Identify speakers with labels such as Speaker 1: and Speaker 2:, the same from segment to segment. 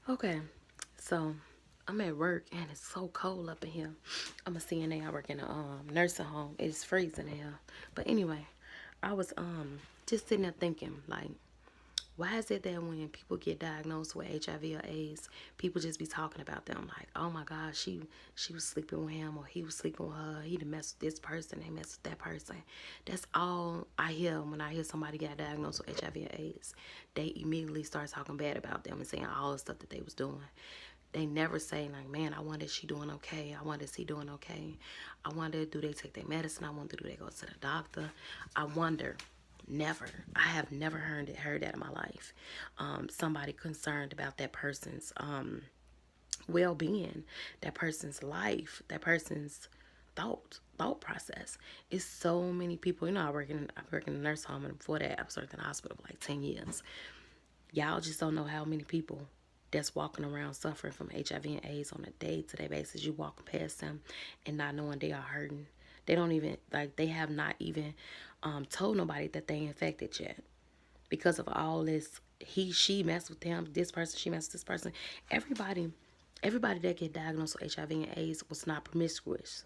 Speaker 1: Okay, so I'm at work and it's so cold up in here. I'm a CNA. I work in a nursing home. It's freezing in here. But anyway, I was just sitting there thinking like, why is it that when people get diagnosed with HIV or AIDS, people just be talking about them like, oh my God, she was sleeping with him or he was sleeping with her. He done messed with this person. They messed with that person. That's all I hear when I hear somebody get diagnosed with HIV or AIDS. They immediately start talking bad about them and saying all the stuff that they was doing. They never say like, man, I wonder if she doing okay. I wonder if he doing okay. I wonder, do they take their medicine? I wonder, do they go to the doctor? I wonder. Never. I have never heard that in my life. Somebody concerned about that person's well-being, that person's life, that person's thought process. It's so many people. You know, I work in a nurse home, and before that, I was working in the hospital for like 10 years. Y'all just don't know how many people that's walking around suffering from HIV and AIDS on a day-to-day basis. You walking past them and not knowing they are hurting. They don't even, like, they have not even told nobody that they infected yet. Because of all this, she messed with them, this person, she messed with this person. Everybody that get diagnosed with HIV and AIDS was not promiscuous.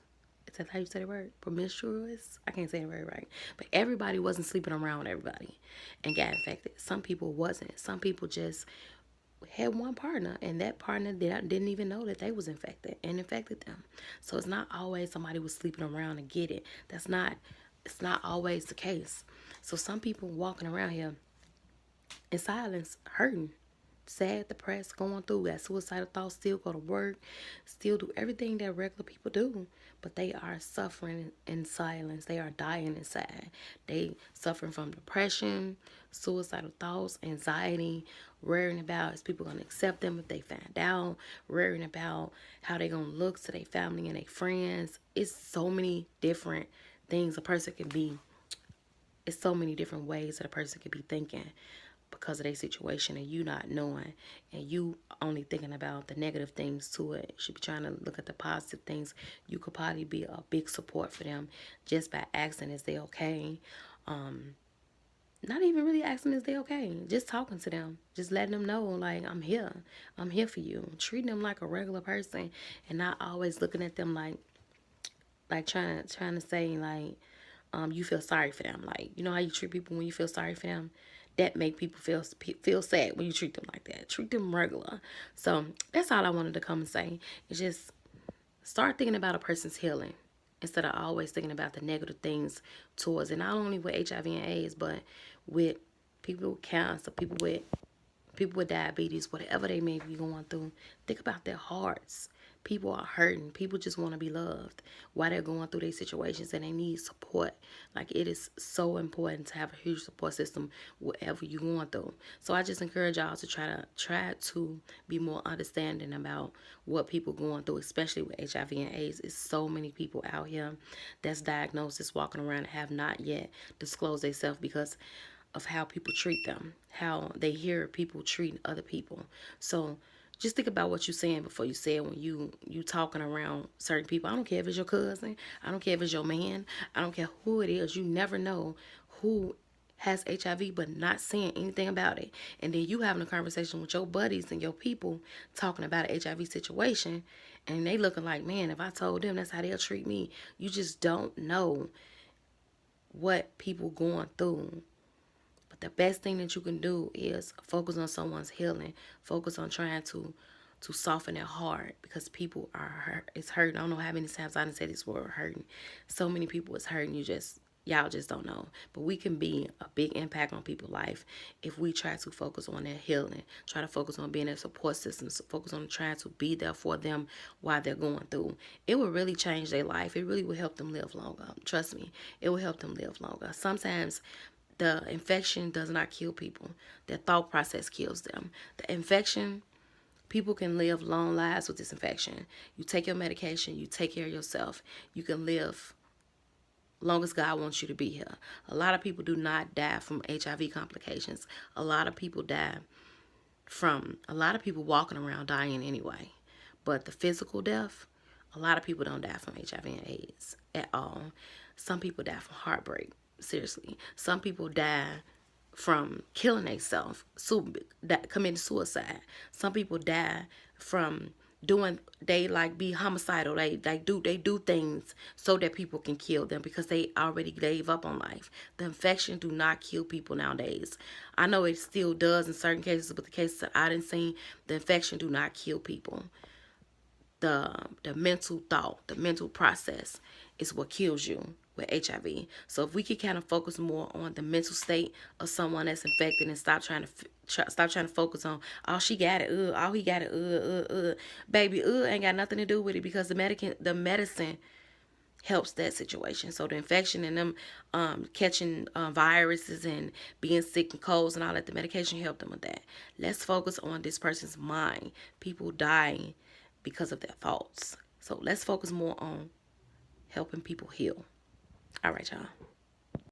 Speaker 1: Is that how you say the word? Promiscuous? I can't say the word right. But everybody wasn't sleeping around with everybody and got infected. Some people wasn't. Some people just had one partner, and that partner didn't even know that they was infected and infected them. So it's not always somebody was sleeping around and get it. It's not always the case. So some people walking around here in silence, hurting, sad, depressed, going through that suicidal thoughts, still go to work, still do everything that regular people do, but they are suffering in silence. They are dying inside. They suffering from depression, suicidal thoughts, anxiety, worrying about is people gonna accept them if they find out, worrying about how they gonna look to their family and their friends. It's so many different things a person can be. It's so many different ways that a person could be thinking because of their situation, and you not knowing, and you only thinking about the negative things to it. You should be trying to look at the positive things. You could probably be a big support for them just by asking, is they okay? Not even really asking, is they okay? Just talking to them, just letting them know like, I'm here for you. Treating them like a regular person, and not always looking at them like trying to say like, you feel sorry for them. Like, you know how you treat people when you feel sorry for them? That make people feel sad when you treat them like that. Treat them regular. So that's all I wanted to come and say. Is just start thinking about a person's healing instead of always thinking about the negative things towards it. Not only with HIV and AIDS, but with people with cancer, people with diabetes, whatever they may be going through. Think about their hearts. People are hurting. People just want to be loved while they're going through these situations, and they need support. Like, it is so important to have a huge support system whatever you're going through. So I just encourage y'all to try to be more understanding about what people going through, especially with HIV and AIDS. It's so many people out here that's diagnosed, that's walking around and have not yet disclosed themselves because of how people treat them, how they hear people treating other people. So just think about what you're saying before you say it when you talking around certain people. I don't care if it's your cousin. I don't care if it's your man. I don't care who it is. You never know who has HIV but not saying anything about it. And then you having a conversation with your buddies and your people talking about an HIV situation, and they looking like, man, if I told them that's how they'll treat me. You just don't know what people going through. But the best thing that you can do is focus on someone's healing. Focus on trying to soften their heart, because people are hurt. It's hurting. I don't know how many times I done said this word, hurting. So many people is hurting. Y'all just don't know. But we can be a big impact on people's life if we try to focus on their healing, try to focus on being their support system, focus on trying to be there for them while they're going through. It will really change their life. It really will help them live longer. Trust me, it will help them live longer. Sometimes the infection does not kill people. Their thought process kills them. The infection, people can live long lives with this infection. You take your medication, you take care of yourself, you can live long as God wants you to be here. A lot of people do not die from HIV complications. A lot of people walking around dying anyway. But the physical death, a lot of people don't die from HIV and AIDS at all. Some people die from heartbreak. Seriously. Some people die from killing themselves, committing suicide. Some people die from doing, they like be homicidal. They do things so that people can kill them because they already gave up on life. The infection do not kill people nowadays. I know it still does in certain cases, but the cases that I didn't see, the infection do not kill people. The mental thought, the mental process is what kills you with HIV. So if we could kind of focus more on the mental state of someone that's infected and stop trying to focus on, oh, she got it, oh, he got it, baby, ain't got nothing to do with it, because the medicine helps that situation. So the infection and them catching viruses and being sick and colds and all that, the medication helped them with that. Let's focus on this person's mind. People dying because of their faults. So let's focus more on helping people heal. All right, y'all.